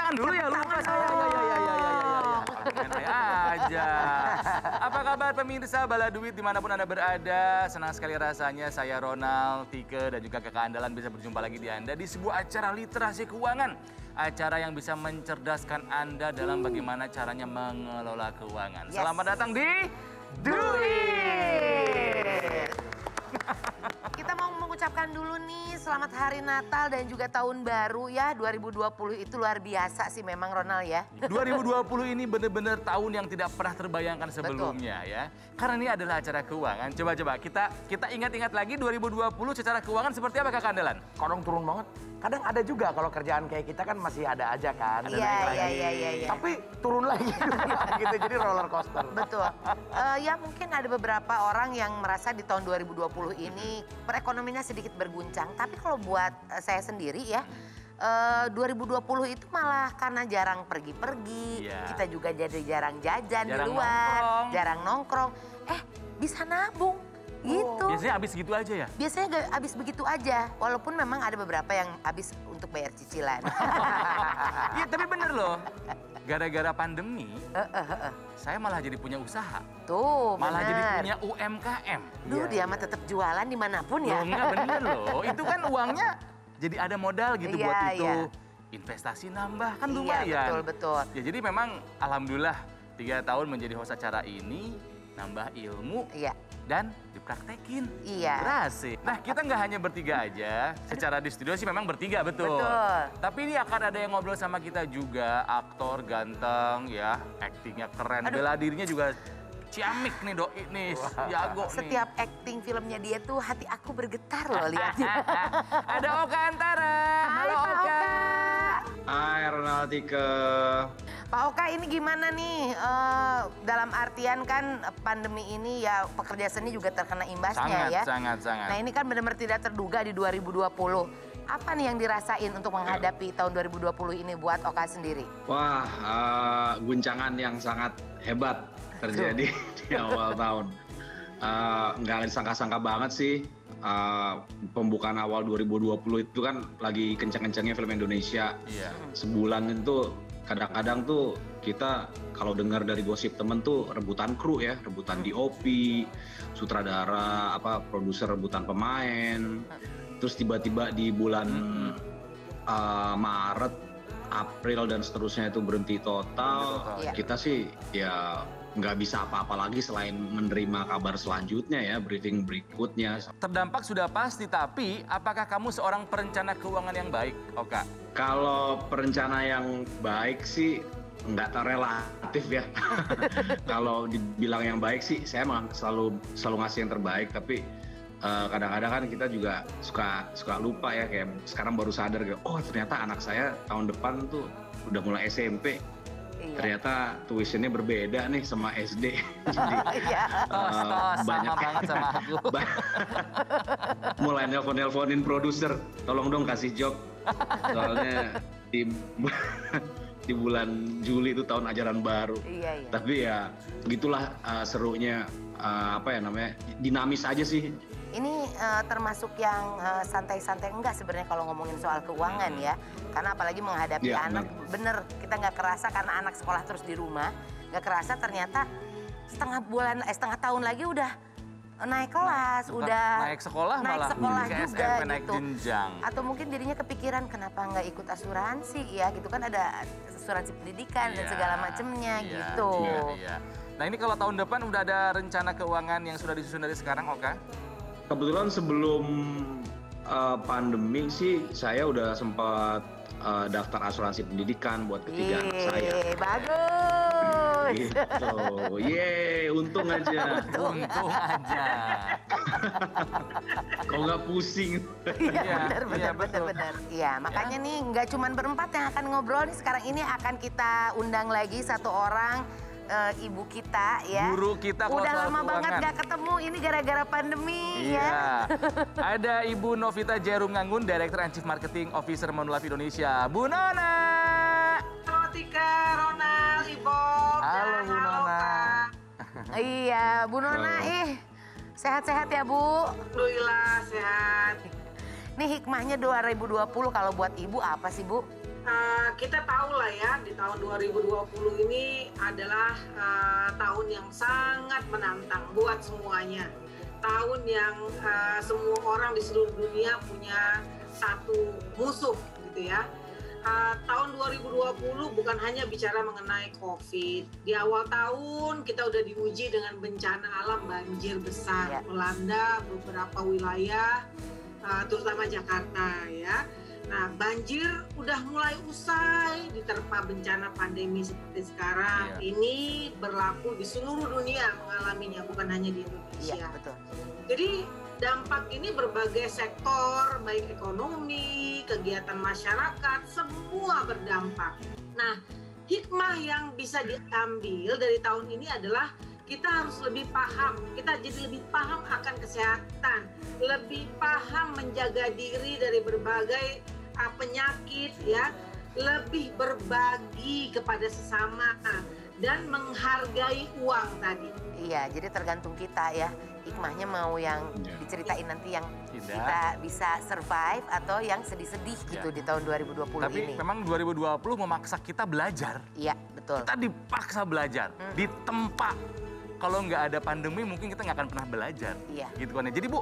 tangan dulu ya, lupa saya. Santai aja. Apa kabar pemirsa Bala Duit dimanapun Anda berada? Senang sekali rasanya saya Ronald, Tike, dan juga kakak andalan bisa berjumpa lagi di Anda di sebuah acara literasi keuangan. Acara yang bisa mencerdaskan Anda dalam bagaimana caranya mengelola keuangan. Selamat datang di Duit! Kita mau mengucapkan dulu nih selamat hari Natal dan juga tahun baru ya. 2020 itu luar biasa sih memang Ronald ya. 2020 ini benar-benar tahun yang tidak pernah terbayangkan sebelumnya. Betul. Ya. Karena ini adalah acara keuangan. Coba-coba kita ingat-ingat lagi 2020 secara keuangan seperti apa kakak andalan? Kadang turun banget. Kadang ada juga kalau kerjaan kayak kita kan masih ada aja kan. Iya. Tapi turun lagi gitu, jadi roller coaster. Betul. Ya mungkin ada beberapa orang yang merasa di tahun 2020 ini perekonomiannya sedikit berguncang. Tapi kalau buat saya sendiri ya, 2020 itu malah karena jarang pergi-pergi, kita juga jadi jarang jajan di luar, jarang nongkrong. Bisa nabung. Gitu. Biasanya habis gitu aja ya? Biasanya gak habis begitu aja, walaupun memang ada beberapa yang habis untuk bayar cicilan. Iya tapi bener loh, gara-gara pandemi, saya malah jadi punya usaha. Tuh, malah jadi punya UMKM. Dia mah tetap jualan dimanapun ya. Loh, enggak bener loh, itu kan uangnya jadi ada modal gitu buat itu. Investasi nambah kan lumayan. Iya betul. Ya jadi memang alhamdulillah 3 tahun menjadi host acara ini, nambah ilmu. Dan dipraktekin. Berhasil. Nah kita nggak hanya bertiga aja. Secara di studio sih memang bertiga betul. Tapi ini akan ada yang ngobrol sama kita juga. Aktor ganteng ya. Aktingnya keren. Bela dirinya juga ciamik nih doi nih. Jago nih. Setiap akting filmnya dia tuh hati aku bergetar loh lihatnya. Ada Oka Antara. Halo Oka. Hai Ronald, Tike. Pak Oka ini gimana nih, dalam artian kan pandemi ini ya pekerja seni juga terkena imbasnya ya. Sangat. Nah ini kan benar-benar tidak terduga di 2020. Apa nih yang dirasain untuk menghadapi tahun 2020 ini buat Oka sendiri? Wah, guncangan yang sangat hebat terjadi di awal tahun. Nggak disangka-sangka banget sih. Pembukaan awal 2020 itu kan lagi kencang-kencangnya film Indonesia. Sebulan itu kadang-kadang tuh kita kalau dengar dari gosip temen tuh rebutan kru ya, rebutan DOP, sutradara, produser rebutan pemain. Terus tiba-tiba di bulan Maret, April dan seterusnya itu berhenti total. Kita sih ya nggak bisa apa-apa lagi selain menerima kabar selanjutnya ya, briefing berikutnya. Terdampak sudah pasti, tapi apakah kamu seorang perencana keuangan yang baik, Oka? Kalau perencana yang baik sih nggak terrelatif ya. Kalau dibilang yang baik sih, saya emang selalu ngasih yang terbaik. Tapi kadang-kadang kan kita juga suka lupa ya, kayak sekarang baru sadar kayak, oh ternyata anak saya tahun depan tuh udah mulai SMP. Ternyata tuitionnya berbeda nih sama SD. Jadi banyak banget sama aku. Mulai nelponin produser, tolong dong kasih job. Soalnya di bulan Juli itu tahun ajaran baru. Tapi ya gitulah serunya, dinamis aja sih. Ini termasuk yang santai-santai enggak sebenarnya kalau ngomongin soal keuangan ya. Karena apalagi menghadapi anak, bener kita nggak kerasa karena anak sekolah terus di rumah. Nggak kerasa ternyata setengah tahun lagi udah naik kelas, udah naik sekolah juga SMP, naik gitu. jenjang. Atau mungkin dirinya kepikiran kenapa nggak ikut asuransi ya gitu kan, ada asuransi pendidikan dan segala macemnya gitu. Nah ini kalau tahun depan udah ada rencana keuangan yang sudah disusun dari sekarang, Oka? Kebetulan sebelum pandemi sih saya udah sempat daftar asuransi pendidikan buat ketiga anak saya. Bagus. Gitu. Untung aja. Untung aja. Kok nggak pusing? Iya benar. Iya makanya nih nggak cuma berempat yang akan ngobrol nih, sekarang ini akan kita undang lagi satu orang. Ibu kita ya. Guru kita kalau udah soal lama keuangan. banget gak ketemu, ini gara-gara pandemi ya. Ada Ibu Novita Jarum Nganggun, Director and Chief Marketing Officer Manulife Indonesia. Bu Nona. Halo Tika, Ronald, Ibu. Halo Bu Nona. Iya Bu Nona, sehat-sehat ya Bu? Alhamdulillah sehat. Nih hikmahnya 2020 kalau buat Ibu apa sih Bu? kita tahu lah ya, di tahun 2020 ini adalah tahun yang sangat menantang buat semuanya. Tahun yang semua orang di seluruh dunia punya satu musuh gitu ya. Tahun 2020 bukan hanya bicara mengenai COVID. Di awal tahun kita udah diuji dengan bencana alam, banjir besar melanda beberapa wilayah, terutama Jakarta ya. Nah, banjir udah mulai usai diterpa bencana pandemi seperti sekarang. Ini berlaku di seluruh dunia mengalaminya, bukan hanya di Indonesia. Iya, betul. Jadi dampak ini berbagai sektor, baik ekonomi, kegiatan masyarakat, semua berdampak. Nah, hikmah yang bisa diambil dari tahun ini adalah kita harus lebih paham, kita jadi lebih paham akan kesehatan, lebih paham menjaga diri dari berbagai penyakit ya, lebih berbagi kepada sesama dan menghargai uang tadi. Iya, jadi tergantung kita ya, hikmahnya mau yang diceritain nanti yang kita bisa survive atau yang sedih-sedih gitu di tahun 2020 ini. Tapi memang 2020 memaksa kita belajar. Iya, betul. Kita dipaksa belajar, ditempa. Kalau nggak ada pandemi mungkin kita nggak akan pernah belajar. Iya. Gitu kan ya. Jadi Bu,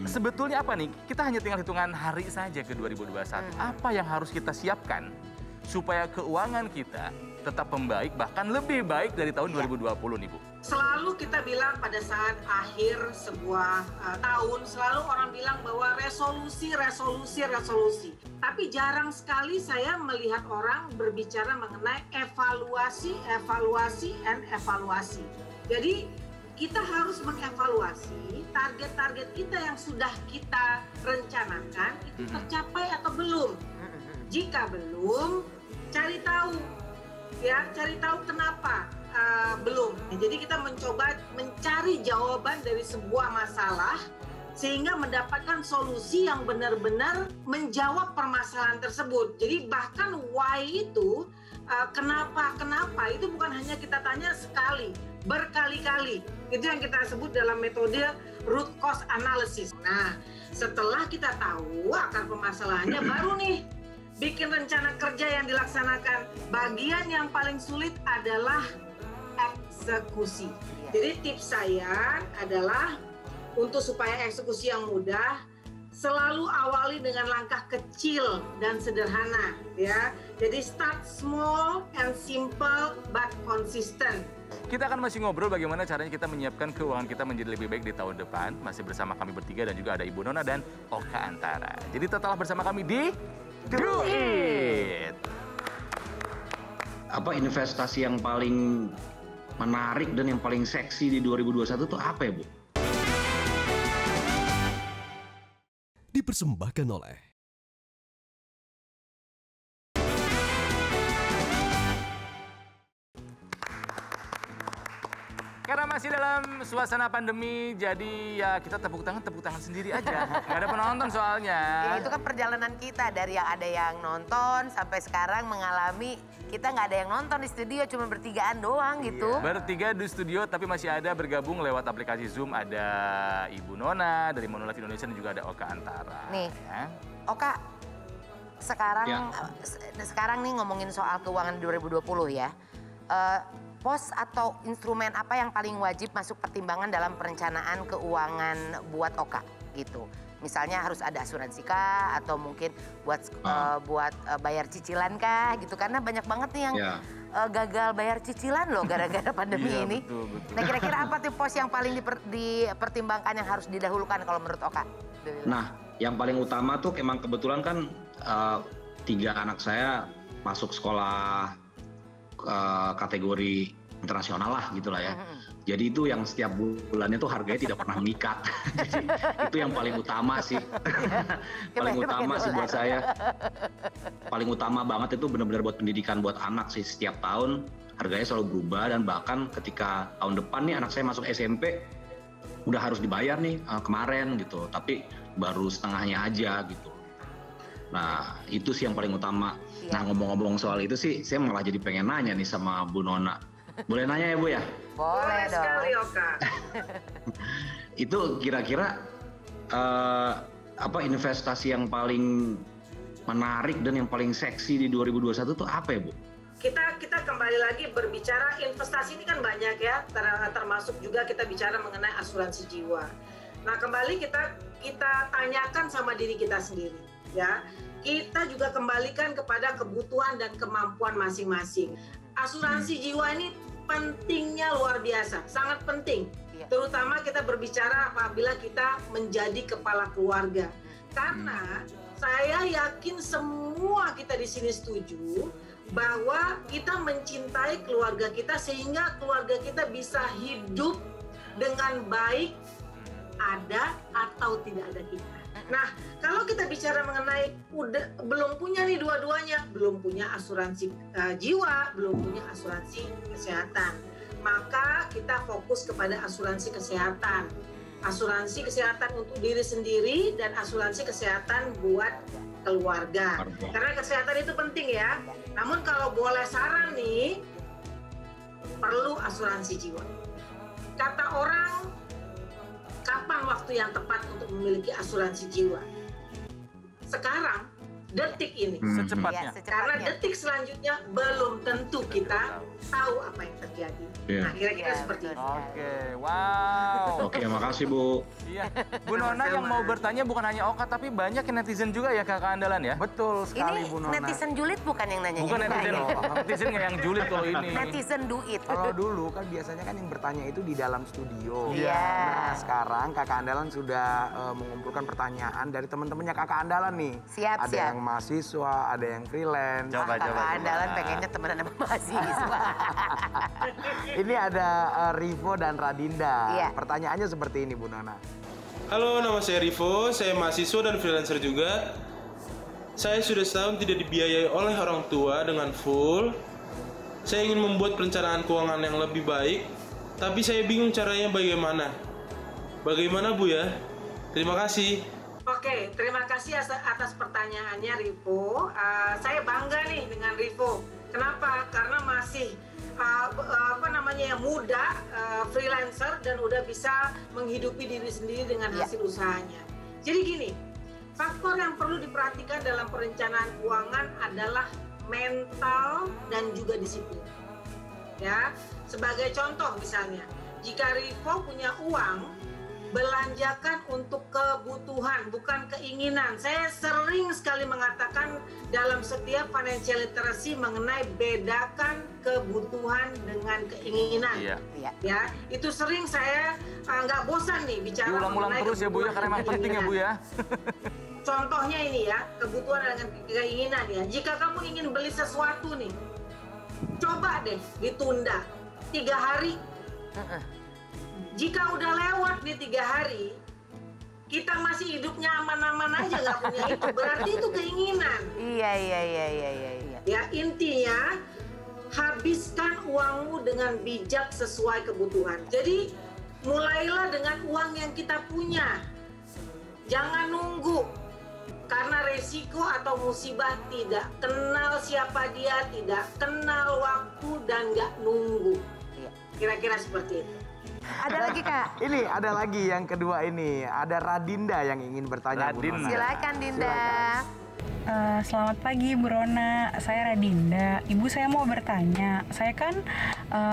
sebetulnya apa nih? Kita hanya tinggal hitungan hari saja ke 2021. Apa yang harus kita siapkan supaya keuangan kita tetap membaik, bahkan lebih baik dari tahun 2020 nih Bu? Selalu kita bilang pada saat akhir sebuah tahun, selalu orang bilang bahwa resolusi. Tapi jarang sekali saya melihat orang berbicara mengenai evaluasi. Jadi kita harus mengevaluasi target-target kita yang sudah kita rencanakan itu tercapai atau belum. Jika belum, cari tahu kenapa belum. Jadi kita mencoba mencari jawaban dari sebuah masalah sehingga mendapatkan solusi yang benar-benar menjawab permasalahan tersebut. Jadi bahkan why itu, kenapa itu bukan hanya kita tanya sekali, berkali-kali. Itu yang kita sebut dalam metode root cause analysis. Nah, setelah kita tahu akar permasalahannya, baru nih bikin rencana kerja yang dilaksanakan. Bagian yang paling sulit adalah eksekusi. Jadi tips saya adalah untuk supaya eksekusi yang mudah, selalu awali dengan langkah kecil dan sederhana ya. Jadi start small and simple but consistent. Kita akan masih ngobrol bagaimana caranya kita menyiapkan keuangan kita menjadi lebih baik di tahun depan. Masih bersama kami bertiga dan juga ada Ibu Nona dan Oka Antara. Jadi tetaplah bersama kami di Do It! Apa investasi yang paling menarik dan yang paling seksi di 2021 itu apa ya Bu? Dipersembahkan oleh Karena masih dalam suasana pandemi, jadi ya kita tepuk tangan sendiri aja. Nggak ada penonton soalnya. Ya, itu kan perjalanan kita dari yang ada yang nonton sampai sekarang mengalami kita nggak ada yang nonton di studio, cuma bertigaan doang gitu. Bertiga di studio tapi masih ada bergabung lewat aplikasi Zoom. Ada Ibu Nona dari Monolife Indonesia dan juga ada Oka Antara. Nih, ya. Oka, sekarang nih ngomongin soal keuangan 2020 ya. Pos atau instrumen apa yang paling wajib masuk pertimbangan dalam perencanaan keuangan buat Oka gitu? Misalnya harus ada asuransi kah atau mungkin buat bayar cicilan kah gitu, karena banyak banget nih yang gagal bayar cicilan loh gara-gara pandemi ini. Betul. Nah, kira-kira apa tuh pos yang paling dipertimbangkan yang harus didahulukan kalau menurut Oka? Nah, yang paling utama tuh emang kebetulan kan 3 anak saya masuk sekolah kategori internasional lah gitulah ya. Jadi itu yang setiap bulannya tuh harganya tidak pernah mengikat. Jadi itu yang paling utama sih. Paling utama sih buat saya. Paling utama banget itu benar-benar buat pendidikan buat anak sih. Setiap tahun harganya selalu berubah dan bahkan ketika tahun depan nih anak saya masuk SMP udah harus dibayar nih kemarin gitu. Tapi baru setengahnya aja gitu. Nah, itu sih yang paling utama. Nah, ngomong-ngomong soal itu sih, saya malah jadi pengen nanya nih sama Bu Nona. Boleh nanya ya, Bu ya? Boleh dong. Sekali, Oka. Itu kira-kira apa investasi yang paling menarik dan yang paling seksi di 2021 itu apa ya Bu? Kita kembali lagi berbicara investasi ini kan banyak ya, termasuk juga kita bicara mengenai asuransi jiwa. Nah kembali kita tanyakan sama diri kita sendiri ya. Kita juga kembalikan kepada kebutuhan dan kemampuan masing-masing. Asuransi jiwa ini pentingnya luar biasa, sangat penting. Terutama kita berbicara apabila kita menjadi kepala keluarga. Karena saya yakin semua kita di sini setuju bahwa kita mencintai keluarga kita sehingga keluarga kita bisa hidup dengan baik ada atau tidak ada kita. Nah, kalau kita bicara mengenai belum punya nih dua-duanya, belum punya asuransi jiwa, belum punya asuransi kesehatan, maka kita fokus kepada asuransi kesehatan. Asuransi kesehatan untuk diri sendiri dan asuransi kesehatan buat keluarga. Karena kesehatan itu penting ya. Namun kalau boleh saran nih, perlu asuransi jiwa. Kata orang, kapan waktu yang tepat untuk memiliki asuransi jiwa? Sekarang, detik ini. Secepatnya. Karena detik selanjutnya belum tentu kita tahu apa yang terjadi. Nah, kira-kira seperti itu. Oke, wow. Oke, makasih Bu. Iya, Bu Nona yang mau bertanya bukan hanya Oka, tapi banyak netizen juga ya kakak andalan ya? Betul sekali Ini Bu Nona. netizen julid bukan yang nanya. Bukan netizen nggak yang julid kalau ini. Netizen duit. Kalau dulu kan biasanya kan yang bertanya itu di dalam studio. Iya. Nah sekarang kakak andalan sudah mengumpulkan pertanyaan dari teman-temannya kakak andalan nih. Siap, ada yang mahasiswa, ada yang freelance. Kakak andalan pengennya temenan sama mahasiswa. Ini ada Rivo dan Radinda. Iya. Pertanyaannya seperti ini Bu Nona. Halo, nama saya Rivo, saya mahasiswa dan freelancer juga. Saya sudah setahun tidak dibiayai oleh orang tua dengan full. Saya ingin membuat perencanaan keuangan yang lebih baik, tapi saya bingung caranya bagaimana. Bagaimana Bu ya? Terima kasih. Oke, terima kasih atas pertanyaannya Rivo. Saya bangga nih dengan Rivo. Kenapa? Karena masih muda, freelancer dan udah bisa menghidupi diri sendiri dengan hasil usahanya. Jadi gini, faktor yang perlu diperhatikan dalam perencanaan keuangan adalah mental dan juga disiplin. Ya, sebagai contoh misalnya, jika Rivo punya uang, belanjakan untuk kebutuhan, bukan keinginan. Saya sering sekali mengatakan dalam setiap financial literacy mengenai bedakan kebutuhan dengan keinginan. Iya. Ya, itu sering saya nggak bosan nih bicara diulang-ulang mengenai terus ya Bu ya, karena memang penting ya Bu ya. Contohnya ini ya, kebutuhan dengan keinginan ya. Jika kamu ingin beli sesuatu nih, coba deh ditunda 3 hari. Jika udah lewat nih 3 hari, kita masih hidupnya aman-aman aja nggak punya itu, berarti itu keinginan. Iya. Ya, intinya habiskan uangmu dengan bijak sesuai kebutuhan. Jadi mulailah dengan uang yang kita punya. Jangan nunggu. Karena resiko atau musibah tidak kenal siapa dia, tidak kenal waktu dan nggak nunggu. Kira-kira seperti itu. Ada lagi Kak? Ini ada lagi yang kedua ini. Ada Radinda yang ingin bertanya Bu Nona. Silakan Dinda. Selamat pagi Bu Rona, saya Radinda. Ibu saya mau bertanya, saya kan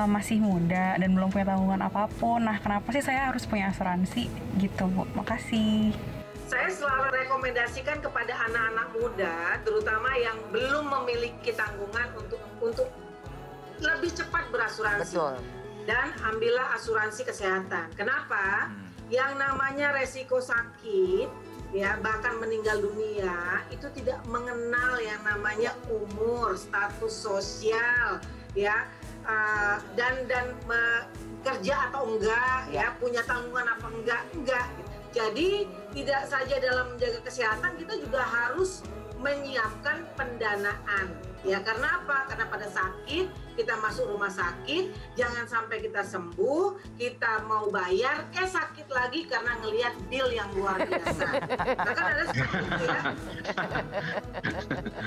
masih muda dan belum punya tanggungan apapun. Nah kenapa sih saya harus punya asuransi gitu Bu? Makasih. Saya selalu rekomendasikan kepada anak-anak muda, terutama yang belum memiliki tanggungan untuk lebih cepat berasuransi. Betul. Dan ambillah asuransi kesehatan. Kenapa? Yang namanya resiko sakit, ya bahkan meninggal dunia, itu tidak mengenal yang namanya umur, status sosial, ya dan kerja atau enggak, ya punya tanggungan apa enggak. Jadi tidak saja dalam menjaga kesehatan, kita juga harus menyiapkan pendanaan. Ya karena apa? Karena pada sakit, kita masuk rumah sakit, jangan sampai kita sembuh, kita mau bayar, sakit lagi karena ngelihat bill yang luar biasa. Nah, kan ada seperti itu ya.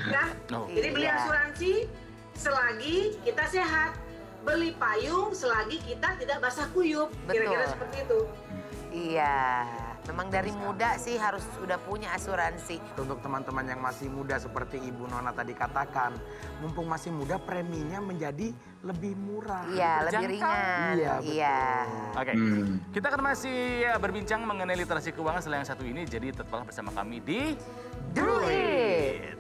Nah, jadi beli asuransi selagi kita sehat, beli payung selagi kita tidak basah kuyup. Kira-kira seperti itu. Iya. Memang dari muda sih harus udah punya asuransi. Untuk teman-teman yang masih muda seperti Ibu Nona tadi katakan, mumpung masih muda preminya menjadi lebih murah. Iya, lebih ringan. Iya. Oke, kita akan masih berbincang mengenai literasi keuangan setelah yang satu ini. Jadi tetaplah bersama kami di Duit.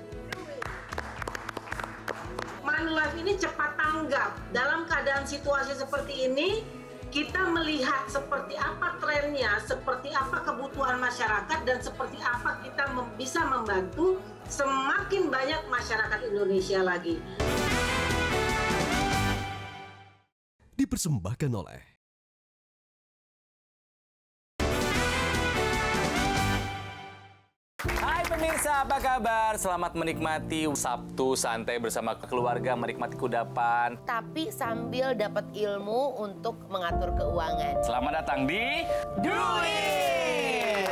Manulife ini cepat tanggap. Dalam keadaan situasi seperti ini, kita melihat seperti apa trennya, seperti apa kebutuhan masyarakat, dan seperti apa kita bisa membantu semakin banyak masyarakat Indonesia lagi. Dipersembahkan oleh Hai pemirsa, apa kabar? Selamat menikmati Sabtu santai bersama keluarga, menikmati kudapan. Tapi sambil dapat ilmu untuk mengatur keuangan. Selamat datang di Duit!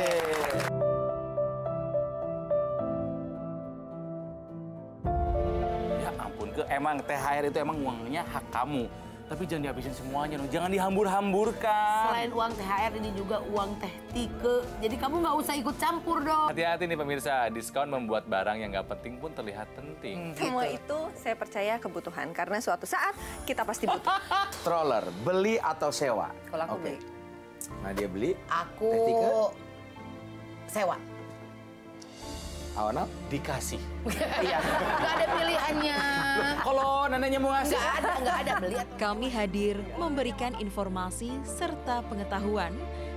Ya ampun, emang THR itu emang uangnya hak kamu. Tapi jangan dihabisin semuanya dong, jangan dihambur-hamburkan. Selain uang THR ini juga uang teh tike. Jadi kamu nggak usah ikut campur dong. Hati-hati nih pemirsa, diskon membuat barang yang nggak penting pun terlihat penting. Semua itu saya percaya kebutuhan, karena suatu saat kita pasti butuh. Stroller, beli atau sewa? Kalau aku beli. Nah dia beli. Aku Teh tike? sewa. Awana? Dikasih. Iya, nggak ada pilihannya. Kalau neneknya mau ngasih? Nggak ada beli. Kami hadir memberikan informasi serta pengetahuan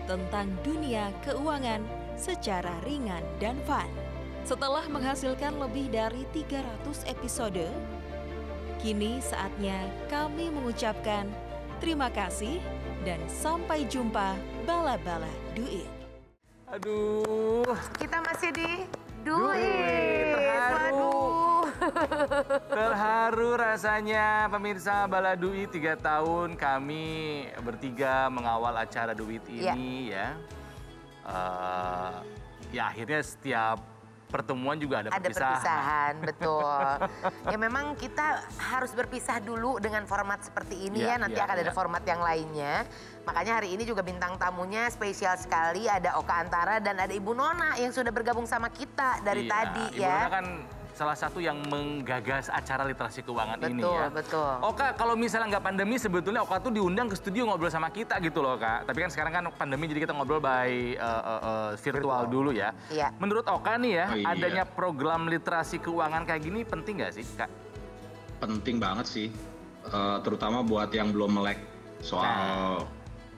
tentang dunia keuangan secara ringan dan fun. Setelah menghasilkan lebih dari 300 episode, kini saatnya kami mengucapkan terima kasih dan sampai jumpa Bala-Bala Duit. Aduh. Kita masih di Duit. Terharu. Terharu rasanya pemirsa Bala Duit, 3 tahun kami bertiga mengawal acara Duit ini ya. Ya akhirnya setiap pertemuan juga ada perpisahan. Betul. Ya memang kita harus berpisah dulu dengan format seperti ini ya. Nanti akan ada format yang lainnya. Makanya hari ini juga bintang tamunya spesial sekali. Ada Oka Antara dan ada Ibu Nona yang sudah bergabung sama kita dari tadi Ibu ya. Nona kan salah satu yang menggagas acara literasi keuangan ini ya. Betul. Oka, kalau misalnya nggak pandemi sebetulnya Oka tuh diundang ke studio ngobrol sama kita gitu loh Kak. Tapi kan sekarang kan pandemi jadi kita ngobrol by virtual dulu ya. Iya. Menurut Oka nih ya, adanya program literasi keuangan kayak gini penting nggak sih Kak? Penting banget sih, terutama buat yang belum melek soal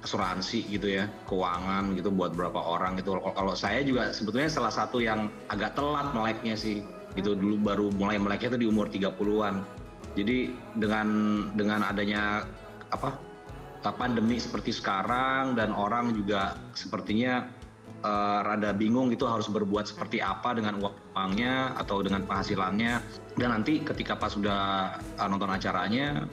asuransi gitu ya, keuangan gitu buat beberapa orang gitu. Kalau saya juga sebetulnya salah satu yang agak telat meleknya sih. Gitu dulu baru mulai meleknya itu di umur 30-an. Jadi dengan adanya pandemi seperti sekarang dan orang juga sepertinya rada bingung gitu harus berbuat seperti apa dengan uangnya atau dengan penghasilannya. Dan nanti ketika pas sudah nonton acaranya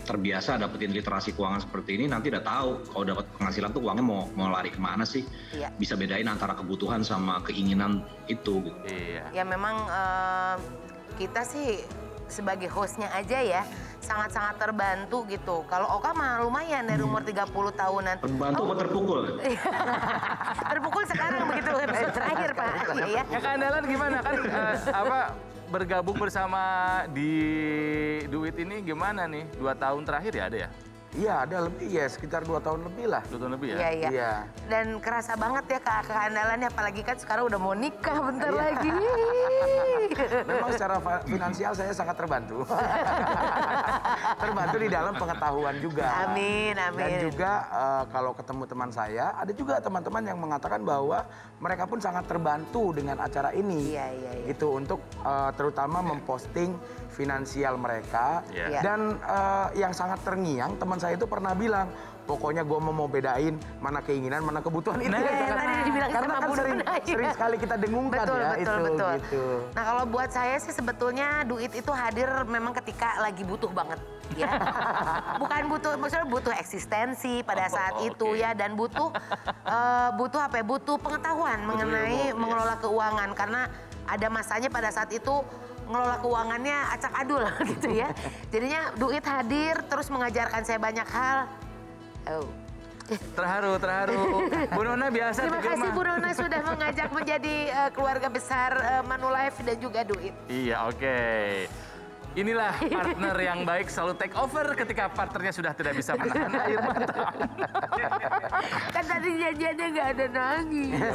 terbiasa dapetin literasi keuangan seperti ini, nanti udah tahu kalau dapat penghasilan tuh uangnya mau lari kemana sih. Iya. Bisa bedain antara kebutuhan sama keinginan itu gitu. Iya. Ya memang kita sih sebagai hostnya aja ya sangat-sangat terbantu gitu. Kalau Oka mah lumayan dari umur 30 tahunan. Terbantu apa terpukul? Terpukul sekarang begitu episode terakhir Pak. Iya. Kakak Andalan gimana kan bergabung bersama di Duit ini gimana nih? 2 tahun terakhir ya ada ya? Iya ada lebih ya, sekitar 2 tahun lebih lah. 2 tahun lebih ya? Iya. Dan kerasa banget ya kakak Andalannya, apalagi kan sekarang udah mau nikah bentar lagi. Memang secara finansial saya sangat terbantu. Terbantu di dalam pengetahuan juga. Amin. Dan juga kalau ketemu teman saya, ada juga teman-teman yang mengatakan bahwa mereka pun sangat terbantu dengan acara ini. Iya. Gitu untuk terutama memposting finansial mereka. Dan yang sangat terngiang, teman saya itu pernah bilang, pokoknya gue mau bedain mana keinginan, mana kebutuhan itu. Karena kan sering sekali kita dengungkan betul. Gitu. Nah kalau buat saya sih sebetulnya Duit itu hadir memang ketika lagi butuh banget. Ya. Bukan maksudnya butuh eksistensi pada saat itu ya, dan butuh butuh pengetahuan mengenai mengelola keuangan, karena ada masanya pada saat itu ngelola keuangannya acak adul gitu ya. Jadinya Duit hadir terus mengajarkan saya banyak hal. Terharu. Bu Nona biasa. Terima kasih Bu Nona sudah mengajak menjadi keluarga besar Manulife dan juga Duit. Iya, oke. Inilah partner yang baik selalu take over ketika partnernya sudah tidak bisa menahan air mata. Kan tadi janjiannya nggak ada nangis.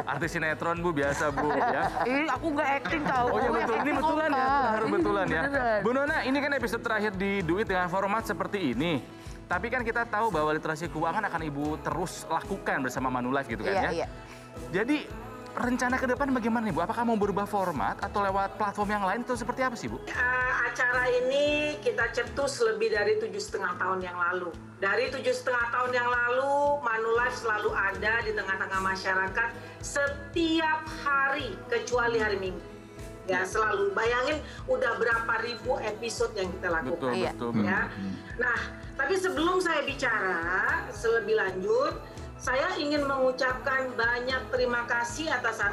Artis sinetron Bu, biasa Bu ya. Aku nggak acting tahu. Oh iya betul, ini betulan ya, harus betulan ya. Bu Nona, ini kan episode terakhir di Duit dengan format seperti ini. Tapi kan kita tahu bahwa literasi keuangan akan Ibu terus lakukan bersama Manulife gitu kan ya. Iya. Jadi rencana ke depan bagaimana nih Bu? Apakah mau berubah format atau lewat platform yang lain atau seperti apa sih Bu? Acara ini kita cetus lebih dari 7,5 tahun yang lalu. Dari 7,5 tahun yang lalu, Manulife selalu ada di tengah-tengah masyarakat setiap hari kecuali hari Minggu. Ya selalu, bayangin udah berapa ribu episode yang kita lakukan. Betul. Ya. Nah, tapi sebelum saya bicara lebih lanjut, saya ingin mengucapkan banyak terima kasih atas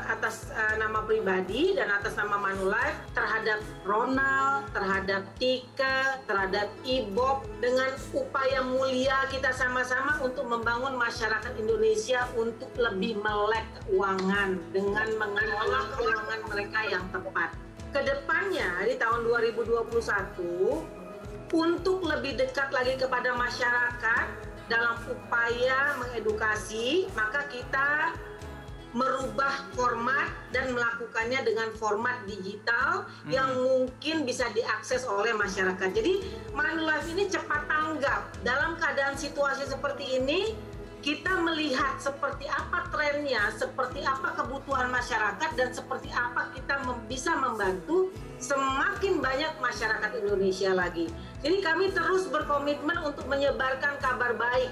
nama pribadi dan atas nama Manulife terhadap Ronald, terhadap Tika, terhadap Ibob dengan upaya mulia kita sama-sama untuk membangun masyarakat Indonesia untuk lebih melek keuangan dengan mengelola keuangan mereka yang tepat. Kedepannya di tahun 2021 untuk lebih dekat lagi kepada masyarakat dalam upaya mengedukasi, maka kita merubah format dan melakukannya dengan format digital yang mungkin bisa diakses oleh masyarakat. Jadi Manulife ini cepat tanggap. Dalam keadaan situasi seperti ini, kita melihat seperti apa trennya, seperti apa kebutuhan masyarakat, dan seperti apa kita bisa membantu semakin banyak masyarakat Indonesia lagi. Jadi kami terus berkomitmen untuk menyebarkan kabar baik.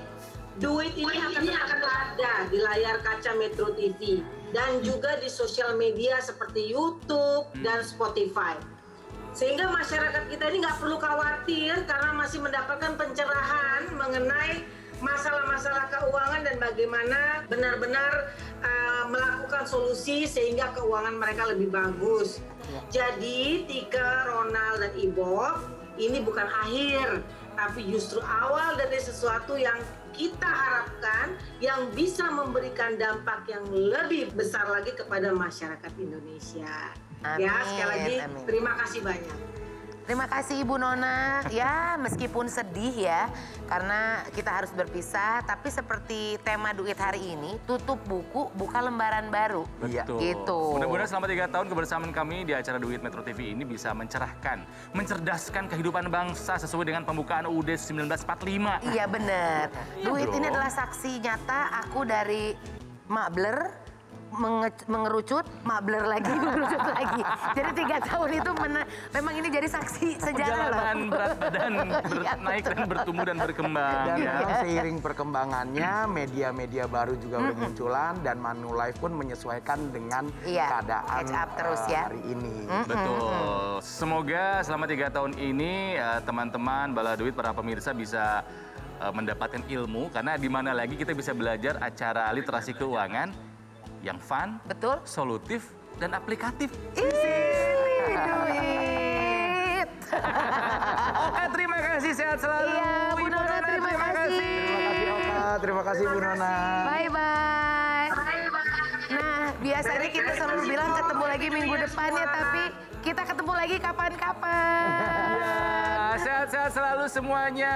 Duit ini akan ada di layar kaca Metro TV dan juga di sosial media seperti YouTube dan Spotify. Sehingga masyarakat kita ini nggak perlu khawatir karena masih mendapatkan pencerahan mengenai masalah-masalah keuangan dan bagaimana benar-benar melakukan solusi sehingga keuangan mereka lebih bagus. Jadi Tika, Ronald, dan Ibob ini bukan akhir, tapi justru awal dari sesuatu yang kita harapkan yang bisa memberikan dampak yang lebih besar lagi kepada masyarakat Indonesia. Amin, ya, sekali lagi amin. Terima kasih banyak. Terima kasih Ibu Nona. Ya, meskipun sedih ya, karena kita harus berpisah, tapi seperti tema Duit hari ini, tutup buku, buka lembaran baru. Betul. Gitu. Mudah-mudahan selama 3 tahun kebersamaan kami di acara Duit Metro TV ini bisa mencerahkan, mencerdaskan kehidupan bangsa sesuai dengan pembukaan UUD 1945. Iya benar. Duit dong. ini adalah saksi nyata aku dari Mak Bler, mengerucut, Mak Bler lagi, mengerucut lagi. Jadi 3 tahun itu memang ini jadi saksi sejarah loh. Perjalanan berat badan naik dan bertumbuh dan berkembang. Dan ya. memang seiring perkembangannya, media-media baru juga bermunculan dan Manulife pun menyesuaikan dengan keadaan catch up terus ya. hari ini. Betul. Semoga selama 3 tahun ini teman-teman Bala Duit, para pemirsa bisa mendapatkan ilmu, karena di mana lagi kita bisa belajar acara literasi keuangan yang fun, betul, solutif, dan aplikatif. Duit. Oke, terima kasih, sehat selalu. Iya, Bu Nona, terima kasih. Terima kasih Bu Nona. Bye-bye. Nah, biasanya kita selalu bilang ketemu lagi minggu depannya, tapi kita ketemu lagi kapan-kapan. Ya, sehat-sehat selalu semuanya.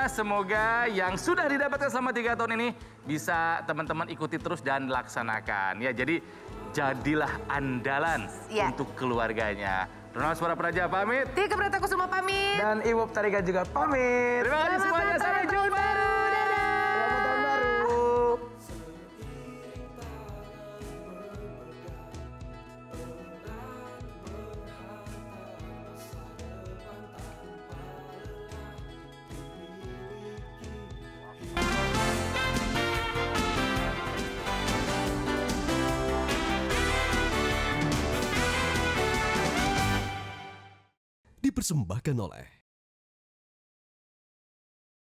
Semoga yang sudah didapatkan selama 3 tahun ini bisa teman-teman ikuti terus dan laksanakan. Ya, jadi jadilah andalan untuk keluarganya. Ronald Suara Praja pamit. Tika Pratakusuma pamit. Dan Ibob Tarika juga pamit. Terima kasih semuanya. Sampai jumpa. Selamat tahun baru. Dipersembahkan oleh